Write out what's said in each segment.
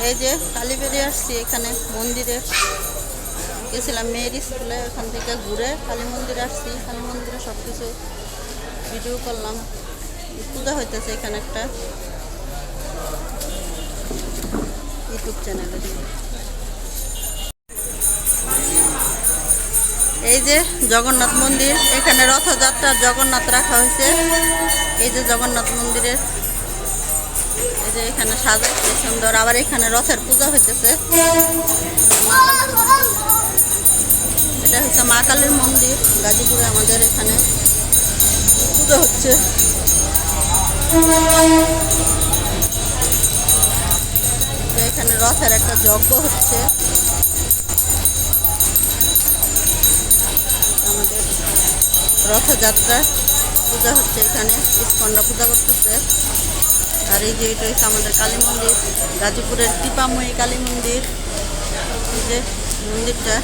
এই যে কালীবাড়ি আসছি, এখানে মন্দিরে গেছিলাম মেয়ের স্কুলে, ওখান থেকে ঘুরে কালী মন্দিরে আসছি। কালী মন্দিরে সব কিছু ভিডিও করলাম। পূজা হইতেছে এখানে একটা ইউটিউব চ্যানেলে। এই যে জগন্নাথ মন্দির, এখানে রথযাত্রার জগন্নাথ রাখা হয়েছে। এই যে জগন্নাথ মন্দিরের, এই যে এখানে সাজাইছে সুন্দর। আবার এখানে রথের পূজা হইতেছে। এটা হচ্ছে মা কালীর মন্দির, গাজীপুরে আমাদের এখানে পূজা হচ্ছে। এখানে রথের একটা যজ্ঞ হচ্ছে। আমাদের রথযাত্রা পূজা হচ্ছে এখানে, ইস্কনরা পূজা করতেছে। আর এই যে এটা হচ্ছে আমাদের কালী মন্দির, গাজীপুরের কৃপাময়ী কালী মন্দির। এই যে মন্দিরটা,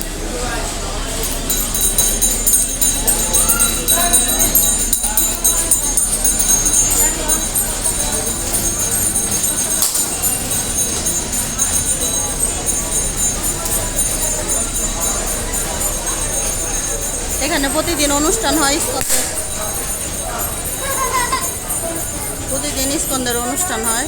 এখানে প্রতিদিন অনুষ্ঠান হয় ইস্কনের, প্রতিদিন ইস্কনের অনুষ্ঠান হয়।